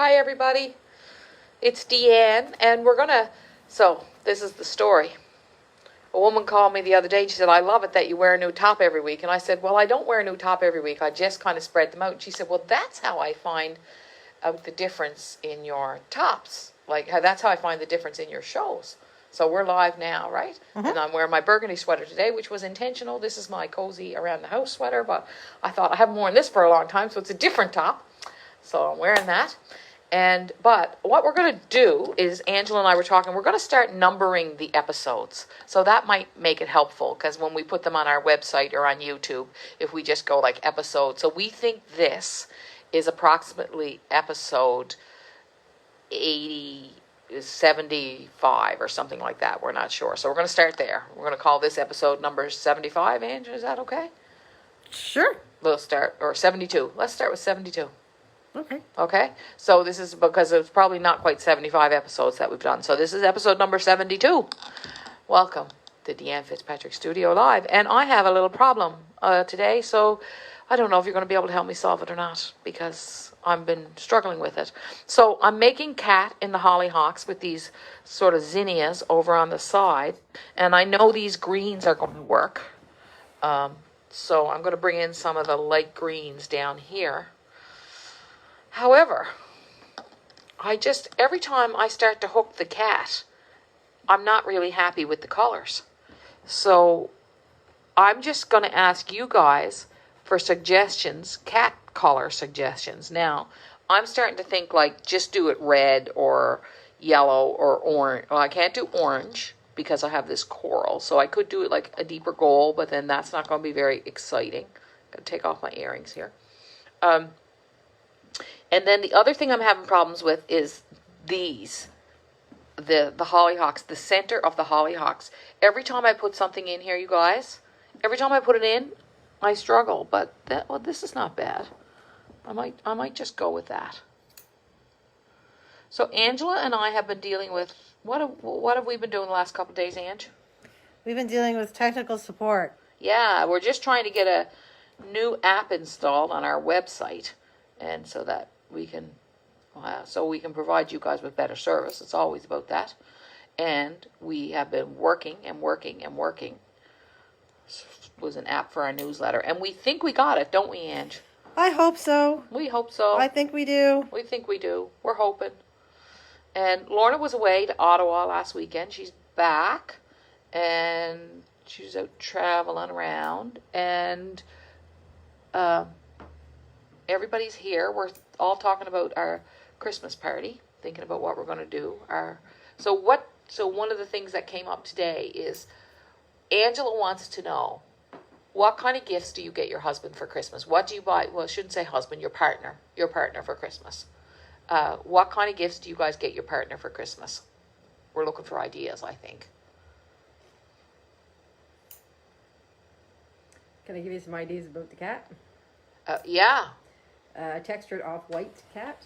Hi everybody, it's Deanne, and so this is the story. A woman called me the other day and she said, I love it that you wear a new top every week. And I said, well, I don't wear a new top every week. I just kind of spread them out. And she said, well, that's how I find out the difference in your tops. That's how I find the difference in your shows. So we're live now, right? And I'm wearing my burgundy sweater today, which was intentional. This is my cozy around the house sweater, but I thought I haven't worn this for a long time, so it's a different top. So I'm wearing that. But what we're going to do is, Angela and I were talking, we're going to start numbering the episodes. So that might make it helpful, because when we put them on our website or on YouTube, if we just go like episode. So we think this is approximately episode 75 or something like that. We're not sure. So we're going to start there. We're going to call this episode number 75. Angela, is that okay? Sure. We'll start, or 72. Let's start with 72. Okay. So this is because it's probably not quite 75 episodes that we've done. So this is episode number 72. Welcome to Deanne Fitzpatrick Studio Live. And I have a little problem today, so I don't know if you're going to be able to help me solve it or not, because I've been struggling with it. So I'm making cat in the hollyhocks with these sort of zinnias over on the side. And I know these greens are going to work. So I'm going to bring in some of the light greens down here. However, every time I start to hook the cat, I'm not really happy with the colors. So I'm just going to ask you guys for suggestions, cat color suggestions. Now, I'm starting to think just do it red or yellow or orange. Well, I can't do orange because I have this coral. So I could do it like a deeper gold, but then that's not going to be very exciting. I'm going to take off my earrings here. And then the other thing I'm having problems with is these, the hollyhocks, the center of the hollyhocks. Every time I put something in here, you guys, every time I put it in, I struggle. But this is not bad. I might just go with that. So Angela and I have been dealing with, what have we been doing the last couple of days, Ange? We've been dealing with technical support. Yeah, we're just trying to get a new app installed on our website, and so that we can provide you guys with better service. It's always about that. And we have been working. This was an app for our newsletter. And we think we got it, don't we, Ange? I hope so. We hope so. I think we do. We think we do. We're hoping. And Lorna was away to Ottawa last weekend. She's back. And she's out traveling around. And everybody's here. We're all talking about our Christmas party, thinking about what we're going to do. So one of the things that came up today is Angela wants to know, what kind of gifts do you get your husband for Christmas? What do you buy? Well, I shouldn't say husband, your partner for Christmas. What kind of gifts do you guys get your partner for Christmas? We're looking for ideas, I think. Can I give you some ideas about the cat? Yeah. A textured off-white cat.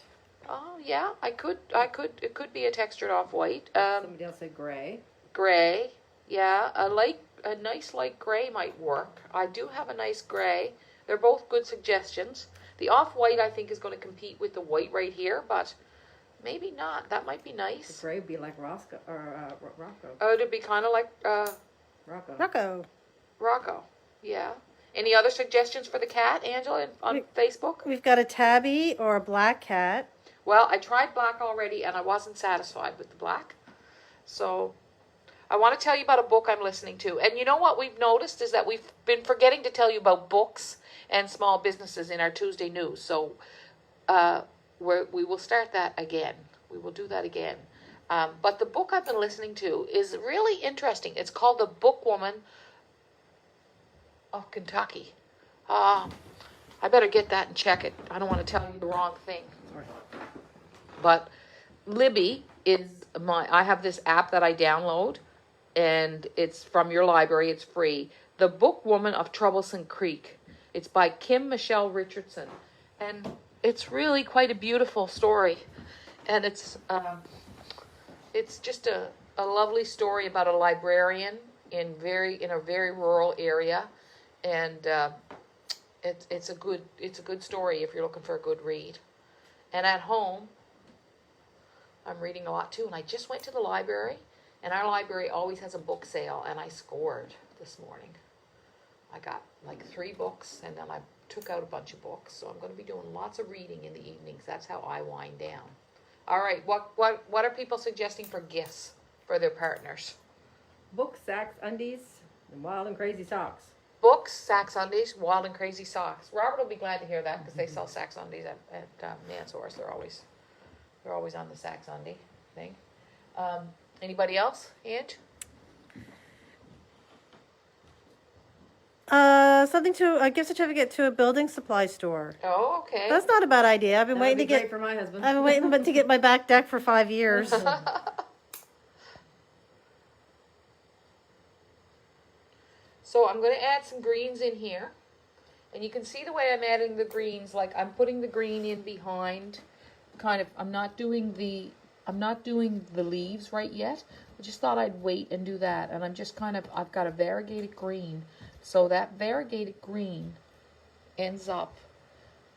Oh, yeah, I could. It could be a textured off-white. Somebody else said gray. Gray, yeah. A nice light gray might work. I do have a nice gray. They're both good suggestions. The off-white, I think, is going to compete with the white right here, but maybe not. That might be nice. The gray would be like Roscoe or Rocco. Oh, it'd be kind of like Rocco. Yeah. Any other suggestions for the cat, Angela, on Facebook? We've got a tabby or a black cat. Well, I tried black already, and I wasn't satisfied with the black. So I want to tell you about a book I'm listening to. And you know what we've noticed is that we've been forgetting to tell you about books and small businesses in our Tuesday news. So we will start that again. We will do that again. But the book I've been listening to is really interesting. It's called The Bookwoman of Kentucky. I better get that and check it. I don't want to tell you the wrong thing. But Libby I have this app that I download, and it's from your library. It's free. The Bookwoman of Troublesome Creek. It's by Kim Michelle Richardson. And it's really quite a beautiful story. And it's just a lovely story about a librarian in a very rural area. And it's a good story if you're looking for a good read. And at home, I'm reading a lot too. And I just went to the library, and our library always has a book sale, and I scored this morning. I got like 3 books, and then I took out a bunch of books. So I'm going to be doing lots of reading in the evenings. That's how I wind down. All right, what are people suggesting for gifts for their partners? Books, sacks, undies, and wild and crazy socks. Books, Sax Undies, Wild and Crazy Socks. Robert will be glad to hear that because they sell Sax Undies at Mansour's. They're always on the Sax Undie thing. Anybody else, Ange? Something to a gift certificate to a building supply store. Oh, okay. That's not a bad idea. I've been That would waiting be to great get. for my husband. I've been waiting to get my back deck for 5 years. So I'm going to add some greens in here. And you can see the way I'm adding the greens, like I'm putting the green in behind, kind of, I'm not doing the leaves right yet. I just thought I'd wait and do that. And I'm just kind of, I've got a variegated green. So that variegated green ends up,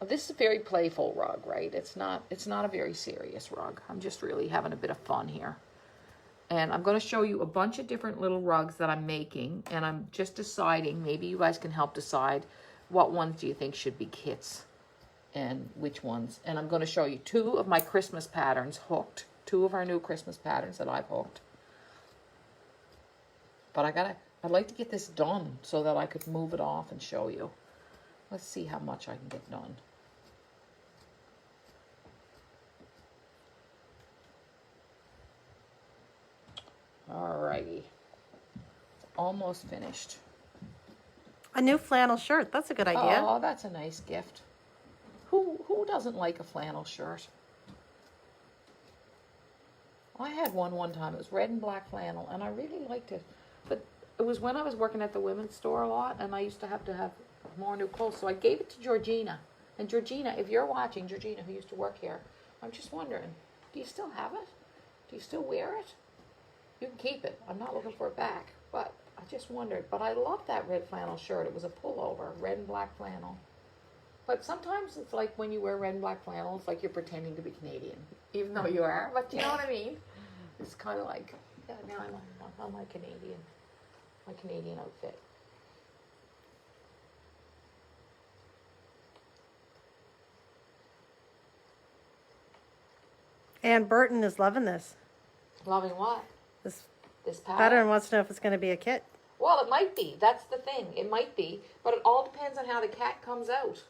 this is a very playful rug, right? It's not a very serious rug. I'm just really having a bit of fun here. And I'm going to show you a bunch of different little rugs that I'm making. And I'm just deciding, maybe you guys can help decide what ones do you think should be kits and which ones. And I'm going to show you 2 of my Christmas patterns hooked. 2 of our new Christmas patterns that I've hooked. But I'd like to get this done so that I could move it off and show you. Let's see how much I can get done. Alrighty. It's almost finished. A new flannel shirt. That's a good idea. Oh, that's a nice gift. Who doesn't like a flannel shirt? I had one time. It was red and black flannel, and I really liked it. But it was when I was working at the women's store a lot, and I used to have more new clothes. So I gave it to Georgina. And Georgina, if you're watching, Georgina, who used to work here, I'm just wondering, do you still have it? Do you still wear it? You can keep it. I'm not looking for it back, but I just wondered. But I love that red flannel shirt. It was a pullover, red and black flannel. But sometimes it's like when you wear red and black flannel, it's like you're pretending to be Canadian, even though you are. But you know what I mean? It's kind of like, yeah, now I'm on my Canadian outfit. And Burton is loving this. Loving what? This This pattern wants to know if it's going to be a kit. Well, it might be. That's the thing. It might be. But it all depends on how the cat comes out.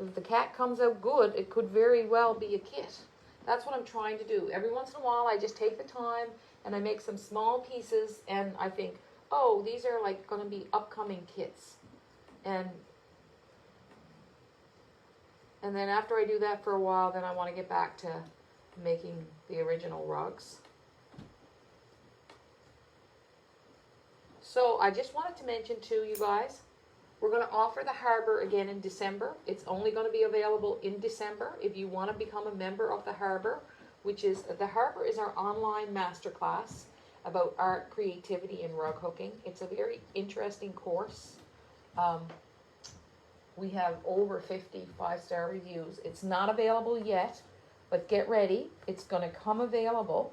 If the cat comes out good, it could very well be a kit. That's what I'm trying to do. Every once in a while, I just take the time and I make some small pieces and I think, oh, these are like going to be upcoming kits. And then after I do that for a while, then I want to get back to making the original rugs. So I just wanted to mention to you guys, we're going to offer the Harbor again in December. It's only going to be available in December if you want to become a member of the Harbor, which is, the Harbor is our online masterclass about art, creativity, and rug hooking. It's a very interesting course. We have over 50 5-star reviews. It's not available yet, but get ready. It's going to come available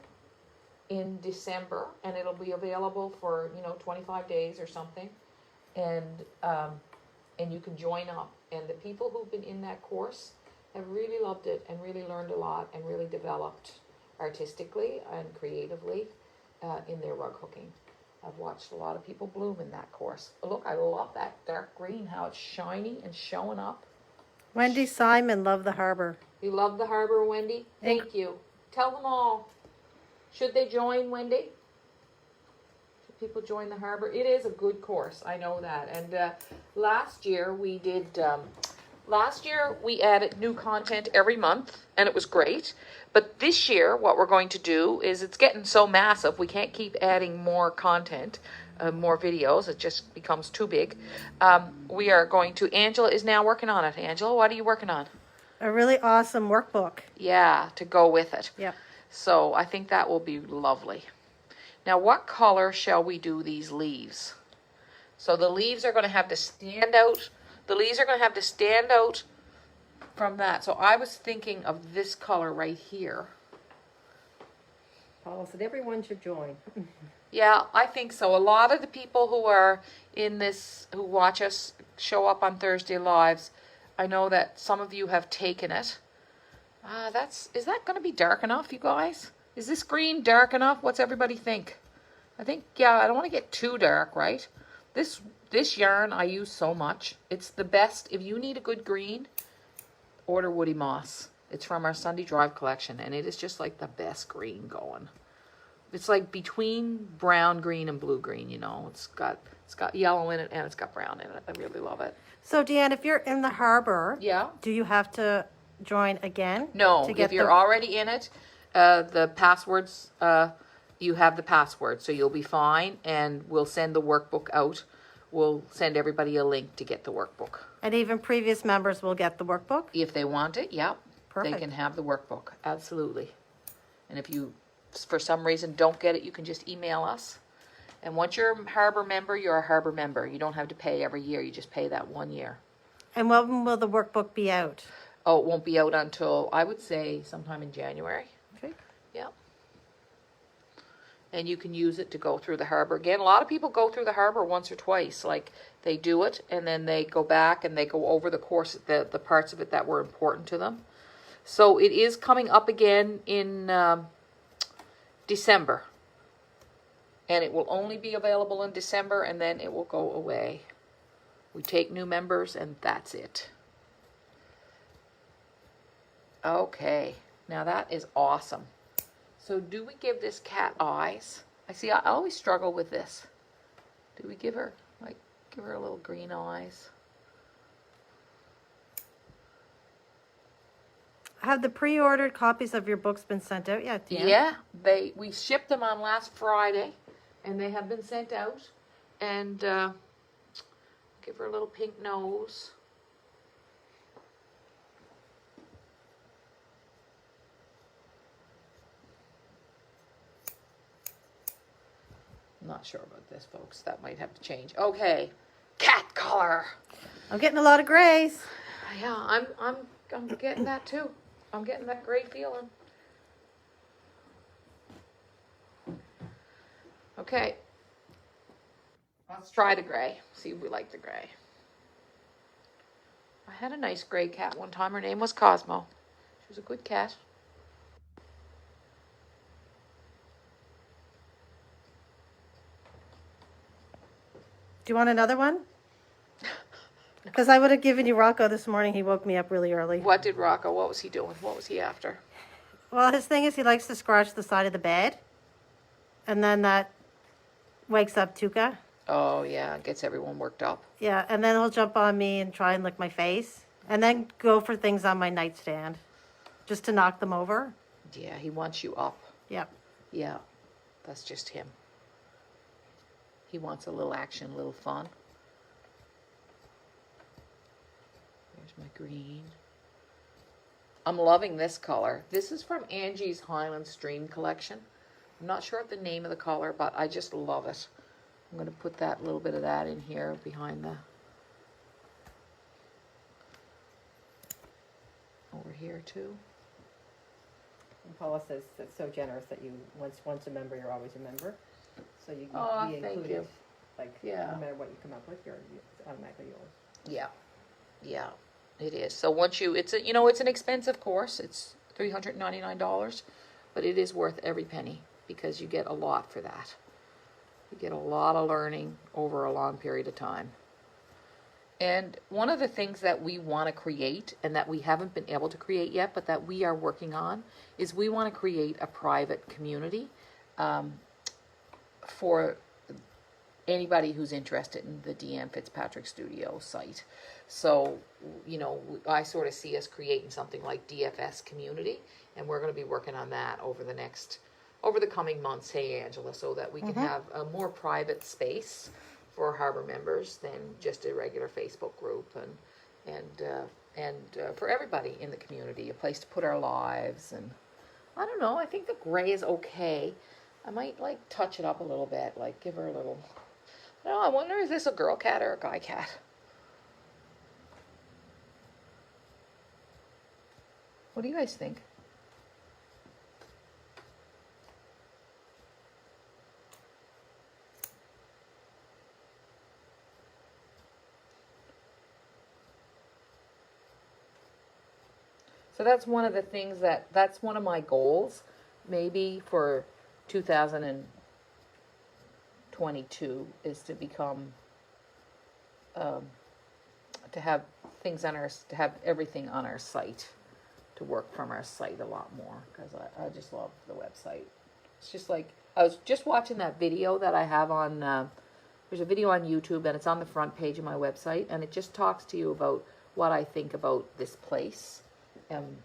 in December, and it'll be available for 25 days or something, and you can join up. And the people who've been in that course have really loved it and really learned a lot and really developed artistically and creatively in their rug hooking. I've watched a lot of people bloom in that course. Look, I love that dark green, how it's shiny and showing up. Wendy Simon, love the Harbor. You love the Harbor, Wendy? Thank you. Tell them all. Should they join, Wendy? Should people join the Harbor? It is a good course. I know that. And last year we did. Last year we added new content every month, and it was great. But this year, what we're going to do is, it's getting so massive, we can't keep adding more content, more videos. It just becomes too big. We are going to. Angela is now working on it. Angela, what are you working on? A really awesome workbook. Yeah, to go with it. Yep. So I think that will be lovely. Now, what color shall we do these leaves? So the leaves are going to have to stand out. The leaves are going to have to stand out from that. So I was thinking of this color right here. Paula said everyone should join. Yeah, I think so. A lot of the people who are in this, who watch us show up on Thursday Lives, I know that some of you have taken it. Is that going to be dark enough, you guys? Is this green dark enough? What's everybody think? I think, yeah, I don't want to get too dark, right? This yarn I use so much. It's the best. If you need a good green, order Woody Moss. It's from our Sunday Drive collection, and it is just like the best green going. It's like between brown green and blue green, you know. It's got yellow in it and it's got brown in it. I really love it. So, Deanne, if you're in the harbor, Yeah. do you have to join again? No, to get if you're already in it, the passwords, you have the password, so you'll be fine, and we'll send the workbook out. We'll send everybody a link to get the workbook. And even previous members will get the workbook? If they want it, yeah. Perfect. They can have the workbook, absolutely. And if you, for some reason, don't get it, you can just email us. And once you're a harbor member, you're a harbor member. You don't have to pay every year, you just pay that 1 year. And when will the workbook be out? Oh, it won't be out until, I would say, sometime in January. Okay. Yeah. And you can use it to go through the harbor again. A lot of people go through the harbor once or twice. Like, they do it, and then they go back and they go over the course, the parts of it that were important to them. So it is coming up again in December. And it will only be available in December, and then it will go away. We take new members, and that's it. Okay, now that is awesome. So do we give this cat eyes? I always struggle with this. Do we give her a little green eyes? Have the pre-ordered copies of your books been sent out yet, Deanne? Yeah, we shipped them on last Friday, and they have been sent out. And give her a little pink nose. I'm not sure about this, folks. That might have to change. Okay, cat color. I'm getting a lot of grays. Yeah, I'm getting that too. I'm getting that gray feeling. Okay. Let's try the gray. See if we like the gray. I had a nice gray cat one time. Her name was Cosmo. She was a good cat. Do you want another one? Because I would have given you Rocco this morning. He woke me up really early. What did Rocco? What was he doing? What was he after? Well, his thing is he likes to scratch the side of the bed. And then that wakes up Tuca. Oh, yeah. Gets everyone worked up. Yeah, and then he'll jump on me and try and lick my face. And then go for things on my nightstand. Just to knock them over. Yeah, he wants you up. Yep. Yeah, that's just him. He wants a little action, a little fun. There's my green. I'm loving this color. This is from Angie's Highland Stream collection. I'm not sure of the name of the color, but I just love it. I'm going to put that little bit of that in here behind the... over here too. And Paula says that's so generous that you once a member, you're always a member. So you can Oh, be thank included. you. Like, Yeah. no matter what you come up with, it's automatically yours. Yeah, yeah, it is. So once it's it's an expensive course. It's $399, but it is worth every penny because you get a lot for that. You get a lot of learning over a long period of time. And one of the things that we want to create, and that we haven't been able to create yet, but that we are working on, is we want to create a private community for anybody who's interested in the Deanne Fitzpatrick Studio site. So, I sort of see us creating something like DFS community, and we're going to be working on that over the coming months, hey Angela, so that we can have a more private space for harbor members than just a regular Facebook group, and for everybody in the community, a place to put our lives. And I don't know, I think the gray is okay. I might touch it up a little bit, give her a little... No, I wonder is this a girl cat or a guy cat? What do you guys think? So that's one of the things that's one of my goals, maybe for 2022, is to become, to have to have everything on our site, to work from our site a lot more, because I just love the website. It's just like, I was just watching that video that I have on, there's a video on YouTube, and it's on the front page of my website, and it just talks to you about what I think about this place, and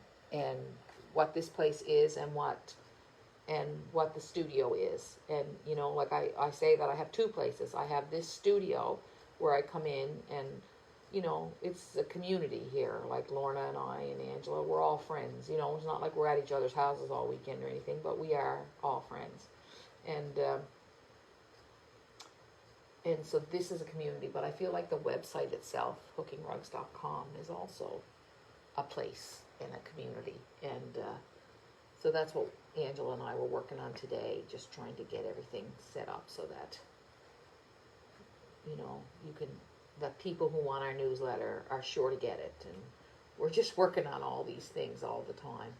what this place is, and what the studio is. And, you know, like I say that I have two places. I have this studio where I come in, and, you know, it's a community here. Like Lorna and I and Angela, we're all friends. You know, it's not like we're at each other's houses all weekend or anything, but we are all friends. And so this is a community, but I feel like the website itself, hookingrugs.com, is also a place in a community. And so that's what Angela and I were working on today, just trying to get everything set up so that, you know, the people who want our newsletter are sure to get it. And we're just working on all these things all the time.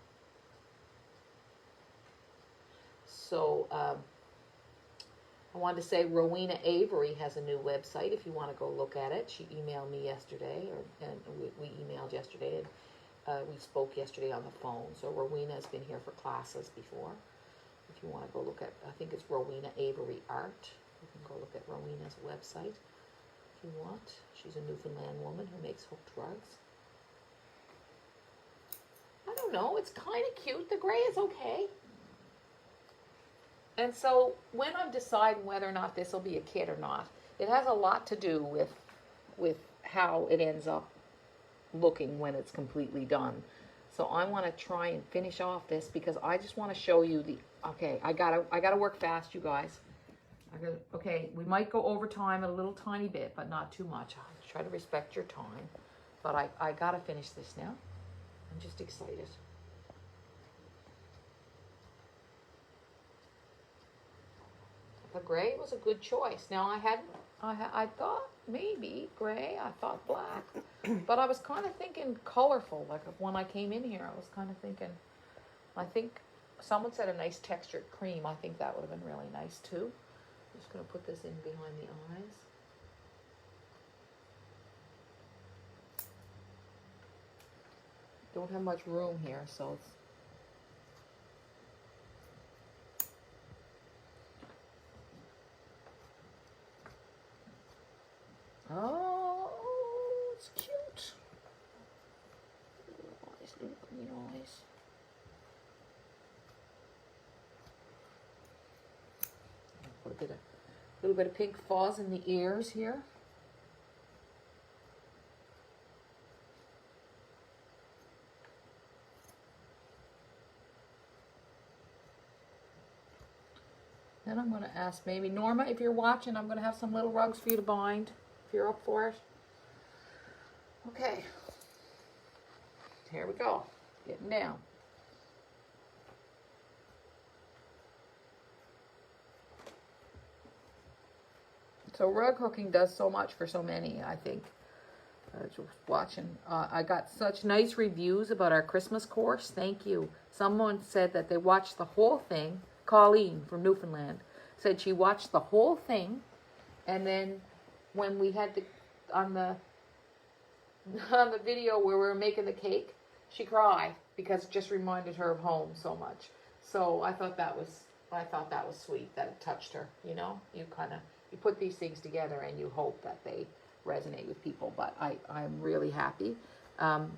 So I wanted to say Rowena Avery has a new website if you want to go look at it. She emailed me yesterday, and we emailed yesterday, and we spoke yesterday on the phone. So Rowena has been here for classes before. If you want to go look at, I think it's Rowena Avery Art. You can go look at Rowena's website if you want. She's a Newfoundland woman who makes hooked rugs. I don't know, it's kind of cute. The gray is okay. And so when I'm deciding whether or not this will be a kit or not, it has a lot to do with how it ends up looking when it's completely done. So I want to try and finish off this because I just want to show you okay, I gotta work fast, you guys. Okay, we might go over time a little tiny bit, but not too much. I'll try to respect your time. But I gotta finish this now. I'm just excited. The gray was a good choice. Now I thought maybe gray, I thought black, but I was kind of thinking colorful. Like when I came in here, I was kind of thinking, I think someone said a nice textured cream. I think that would have been really nice too. I'm just going to put this in behind the eyes. Don't have much room here, so it's oh, it's cute. Little eyes, little green eyes. Put a little bit of pink fuzz in the ears here. Then I'm going to ask maybe Norma, if you're watching, I'm going to have some little rugs for you to bind. If you're up for it. Okay. Here we go. Getting down. So rug hooking does so much for so many, I think. Just watching. I got such nice reviews about our Christmas course. Thank you. Someone said that they watched the whole thing. Colleen from Newfoundland said she watched the whole thing, and then when we had on the video where we were making the cake, she cried because it just reminded her of home so much. So I thought that was sweet, that it touched her. You know, you put these things together and you hope that they resonate with people. But I'm really happy.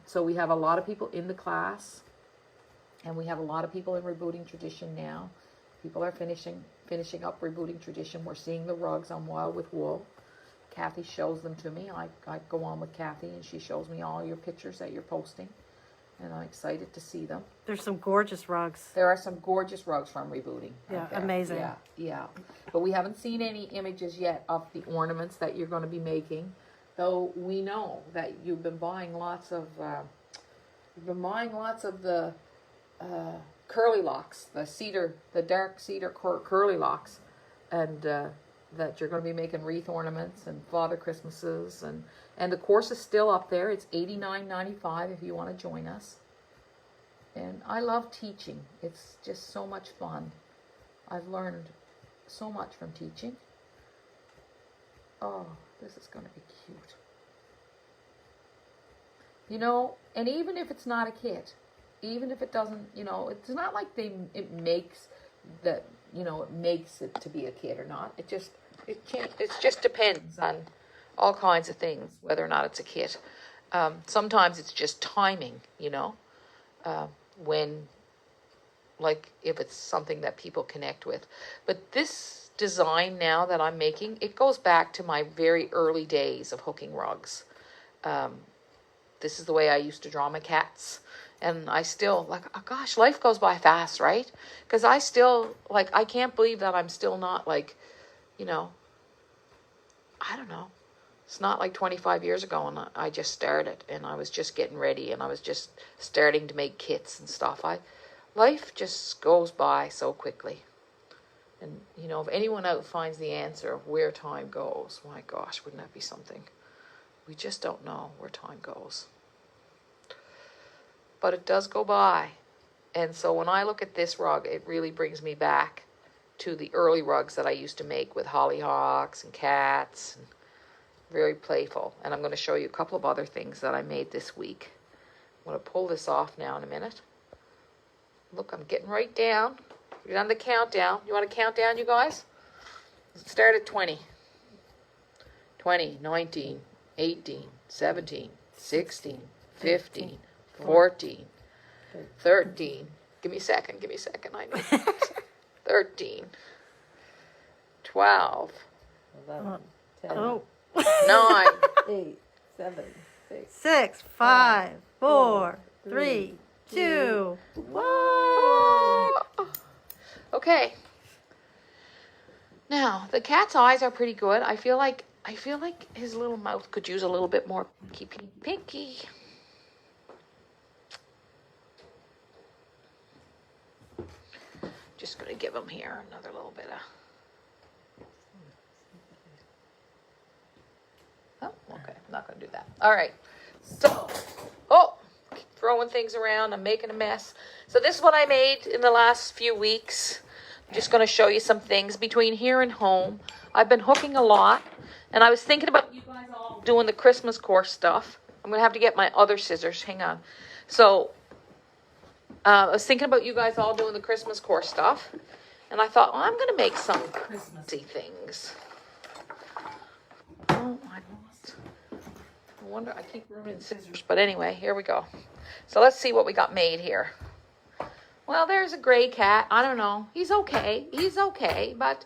So we have a lot of people in the class, and we have a lot of people in Rebooting Tradition now. People are finishing up Rebooting Tradition. We're seeing the rugs on Wild with Wool. Kathy shows them to me. I go on with Kathy, and she shows me all your pictures that you're posting, and I'm excited to see them. There's some gorgeous rugs. There are some gorgeous rugs from Rebooting. Yeah, amazing. Yeah. But we haven't seen any images yet of the ornaments that you're going to be making, though we know that you've been buying lots of the curly locks, the dark cedar curly locks, and that you're going to be making wreath ornaments and Father Christmases, and the course is still up there. It's $89.95 if you want to join us. And I love teaching. It's just so much fun. I've learned so much from teaching. Oh, this is going to be cute. You know, and even if it's not a kit, even if it doesn't, you know, it's not like it makes it to be a kid or not. It just depends on all kinds of things, whether or not it's a kit. Sometimes it's just timing, you know, when, like, if it's something that people connect with. But this design now that I'm making, it goes back to my very early days of hooking rugs. This is the way I used to draw my cats. And I still, like, oh gosh, life goes by fast, right? Because I still, like, I can't believe that I'm still not, like, you know, I don't know. It's not like 25 years ago and I just started and I was just getting ready and I was just starting to make kits and stuff. Life just goes by so quickly. And, you know, if anyone out finds the answer of where time goes, my gosh, wouldn't that be something? We just don't know where time goes. But it does go by. And so when I look at this rug, it really brings me back to the early rugs that I used to make with hollyhocks and cats. And very playful. And I'm going to show you a couple of other things that I made this week. I'm going to pull this off now in a minute. Look, I'm getting right down. We're on the countdown. You want to count down, you guys? Let's start at 20. 20, 19, 18, 17, 16, 15, 14, 13. Give me a second. I know. 13, 12, 11, 10, Oh. 9, 8, 7, 6, 6, 5, 4, 3, 2, 1. Okay. Now, the cat's eyes are pretty good. I feel like his little mouth could use a little bit more pinky. Just going to give him here another little bit of... Oh, okay. I'm not going to do that. All right. So, throwing things around. I'm making a mess. So this is what I made in the last few weeks. I'm just going to show you some things between here and home. I've been hooking a lot. And I was thinking about you guys all doing the Christmas course stuff. I'm going to have to get my other scissors. Hang on. So, I was thinking about you guys all doing the Christmas course stuff. And I thought, well, I'm going to make some Christmassy things. Oh, I lost. I wonder, I keep ruining scissors. But anyway, here we go. So let's see what we got made here. Well, there's a gray cat. I don't know. He's okay. But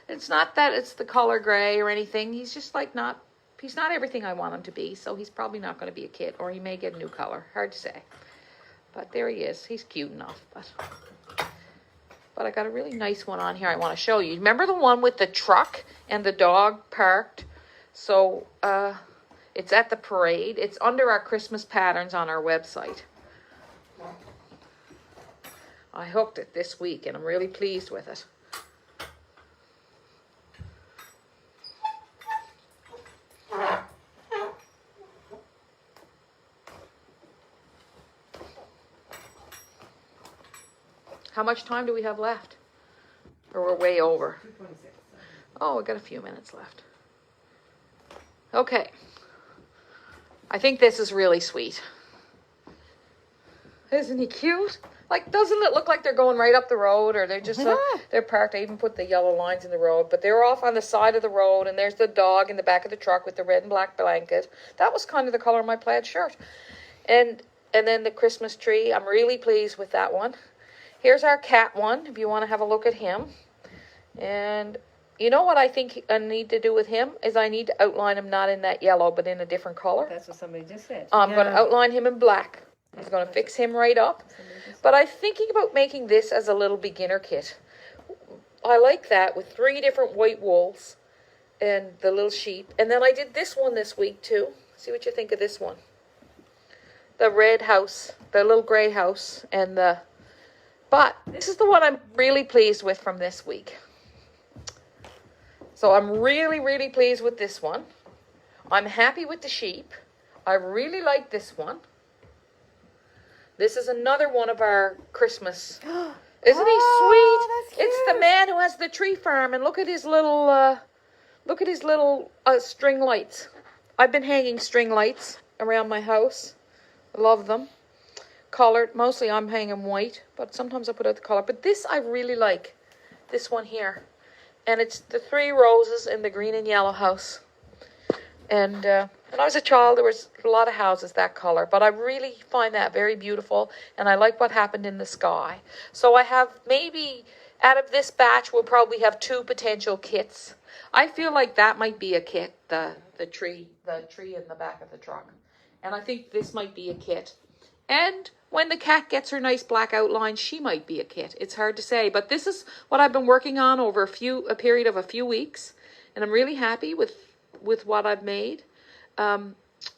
it's not that it's the color gray or anything. He's just like he's not everything I want him to be. So he's probably not going to be a kit, or he may get a new color. Hard to say. But there he is. He's cute enough. But I got a really nice one on here I want to show you. Remember the one with the truck and the dog parked? So it's at the parade. It's under our Christmas patterns on our website. I hooked it this week and I'm really pleased with it. How much time do we have left? Or we're way over? 2:26. Oh, we got a few minutes left. Okay. I think this is really sweet. Isn't he cute? Like, doesn't it look like they're going right up the road, or they're just they're parked? I even put the yellow lines in the road, but they're off on the side of the road, and there's the dog in the back of the truck with the red and black blanket. That was kind of the color of my plaid shirt. And then the Christmas tree. I'm really pleased with that one. Here's our cat one, if you want to have a look at him. And you know what I think I need to do with him is I need to outline him not in that yellow, but in a different color. That's what somebody just said. I'm going to outline him in black. I'm going to fix him right up. But I'm thinking about making this as a little beginner kit. I like that with 3 different white wolves and the little sheep. And then I did this one this week too. See what you think of this one. The red house, the little gray house, and the... But this is the one I'm really pleased with from this week. So I'm really, really pleased with this one. I'm happy with the sheep. I really like this one. This is another one of our Christmas. Isn't he sweet? That's It's the cute. man who has the tree farm, and look at his little string lights. I've been hanging string lights around my house. I love them. Colored. Mostly I'm hanging white, but sometimes I put out the color. But this I really like. This one here. And it's the 3 roses in the green and yellow house. And when I was a child, there was a lot of houses that color. But I really find that very beautiful. And I like what happened in the sky. So I have maybe, out of this batch, we'll probably have 2 potential kits. I feel like that might be a kit, the tree in the back of the truck. And I think this might be a kit. And when the cat gets her nice black outline, she might be a kit. It's hard to say. But this is what I've been working on over a period of a few weeks. And I'm really happy with what I've made. I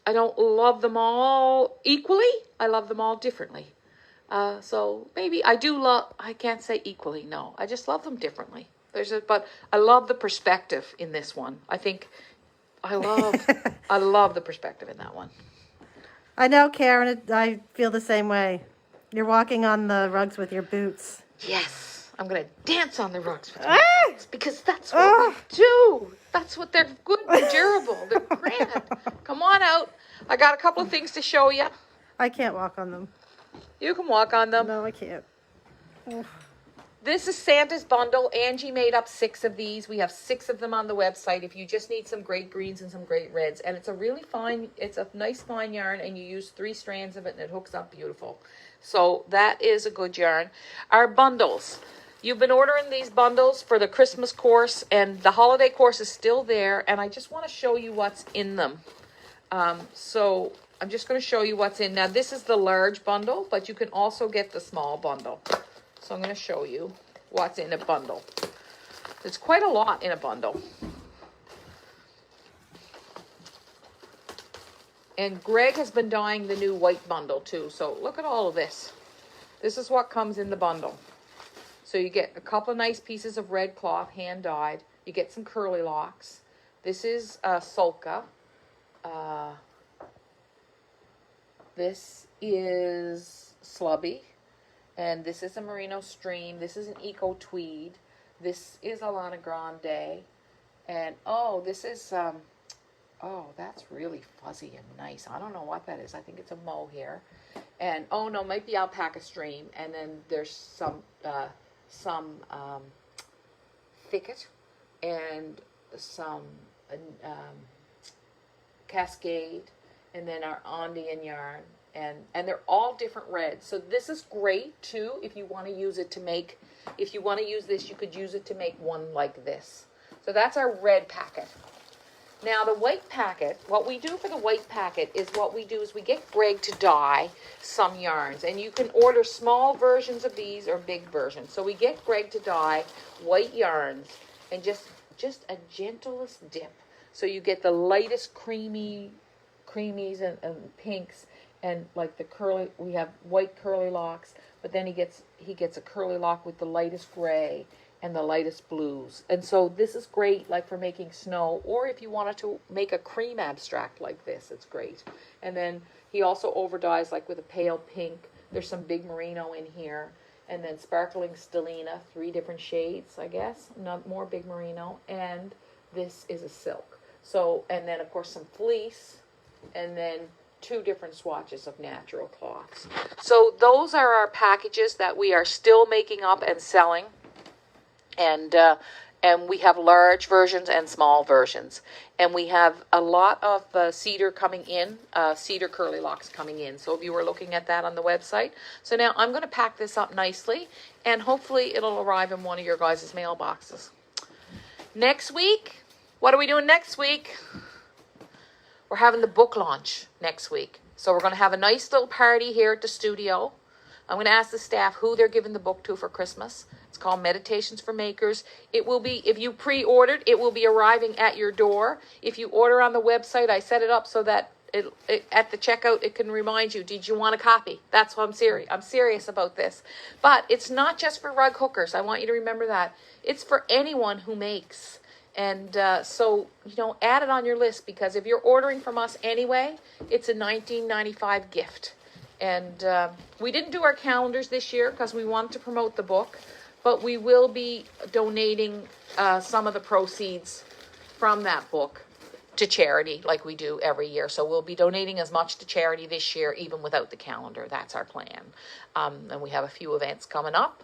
don't love them all equally. I love them all differently. So maybe I can't say equally, no. I just love them differently. But I love the perspective in this one. I think I love the perspective in that one. I know, Karen, I feel the same way. You're walking on the rugs with your boots. Yes, I'm going to dance on the rugs with my boots because that's what we do. That's what they're good and durable. They're grand. Come on out. I got a couple of things to show you. I can't walk on them. You can walk on them. No, I can't. This is Santa's bundle. Angie made up 6 of these. We have 6 of them on the website if you just need some great greens and some great reds. And it's a nice fine yarn, and you use 3 strands of it, and it hooks up beautiful. So that is a good yarn. Our bundles. You've been ordering these bundles for the Christmas course, and the holiday course is still there, and I just want to show you what's in them. So I'm just going to show you what's in. Now, this is the large bundle, but you can also get the small bundle. So I'm going to show you what's in a bundle. There's quite a lot in a bundle. And Greg has been dyeing the new white bundle too. So look at all of this. This is what comes in the bundle. So you get a couple of nice pieces of red cloth, hand dyed. You get some curly locks. This is Sulka. This is Slubby. And this is a Merino Stream. This is an Eco Tweed. This is Alana Grande. And, this is, that's really fuzzy and nice. I don't know what that is. I think it's a mohair. And, might be Alpaca Stream. And then there's some thicket and some Cascade. And then our Andean yarn. And they're all different reds. So this is great too if you want to use it to make, if you want to use this, you could use it to make one like this. So that's our red packet. Now the white packet, what we do for the white packet is we get Greg to dye some yarns. And you can order small versions of these or big versions. So we get Greg to dye white yarns and just a gentlest dip. So you get the lightest creamies and pinks. And like the curly, we have white curly locks, but then he gets a curly lock with the lightest gray and the lightest blues. And so this is great like for making snow, or if you wanted to make a cream abstract like this, it's great. And then he also overdyes like with a pale pink. There's some big merino in here. And then sparkling stellina, 3 different shades, I guess. Not more big merino. And this is a silk. So, and then of course some fleece, and then 2 different swatches of natural cloths. So those are our packages that we are still making up and selling. And we have large versions and small versions. And we have a lot of cedar coming in, cedar curly locks coming in. So if you were looking at that on the website. So now I'm going to pack this up nicely, and hopefully it'll arrive in one of your guys' mailboxes. Next week, what are we doing next week? We're having the book launch next week. So we're going to have a nice little party here at the studio. I'm going to ask the staff who they're giving the book to for Christmas. It's called Meditations for Makers. It will be, if you pre-ordered, it will be arriving at your door. If you order on the website, I set it up so that at the checkout, it can remind you, did you want a copy? That's what I'm serious. I'm serious about this. But it's not just for rug hookers. I want you to remember that. It's for anyone who makes. And so, add it on your list, because if you're ordering from us anyway, it's a $19.95 gift. And we didn't do our calendars this year because we wanted to promote the book, but we will be donating some of the proceeds from that book to charity like we do every year. So we'll be donating as much to charity this year, even without the calendar. That's our plan. And we have a few events coming up.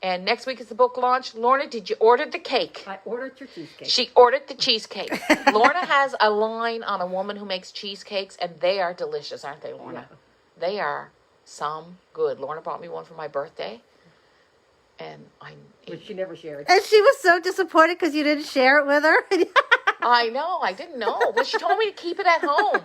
And next week is the book launch. Lorna, did you order the cake? I ordered your cheesecake. She ordered the cheesecake. Lorna has a line on a woman who makes cheesecakes, and they are delicious, aren't they, Lorna? Yeah. They are some good. Lorna bought me one for my birthday, and Which she never shared. And she was so disappointed because you didn't share it with her. I know, I didn't know. But she told me to keep it at home.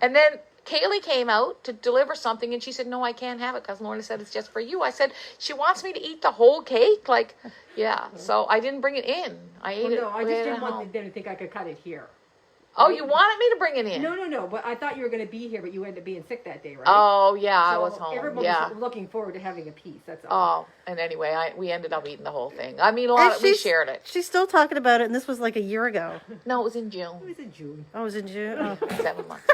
And then Kaylee came out to deliver something, and she said, no, I can't have it because Lorna said it's just for you. I said, she wants me to eat the whole cake? Like, yeah. So I didn't bring it in. I ate it. No, I ate just it didn't at want home. them to think I could cut it here. Oh, you wanted me to bring it in? No, but I thought you were going to be here, but you ended up being sick that day, right? Oh, yeah, I So was home. Everyone Yeah. was looking forward to having a piece, that's all. Oh, and anyway, we ended up eating the whole thing. I mean, And we shared it. She's still talking about it, and this was like a year ago. No, it was in It June. was in June. Oh, it was in June. Oh. 7 months.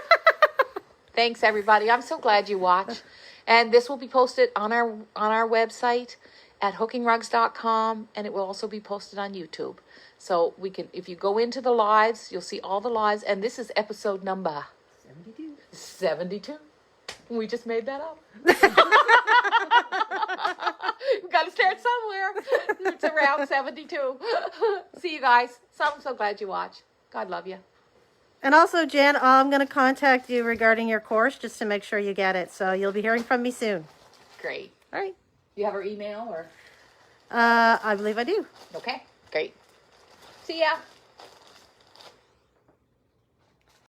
Thanks, everybody. I'm so glad you watch. And this will be posted on our website at hookingrugs.com, and it will also be posted on YouTube. So we can, if you go into the lives, you'll see all the lives. And this is episode number 72. 72. We just made that up. We got to start somewhere. It's around 72. See you guys. So I'm so glad you watch. God love you. And also, Jan, I'm going to contact you regarding your course just to make sure you get it. So you'll be hearing from me soon. Great. All right. You have her email or? I believe I do. Okay. Great. See ya.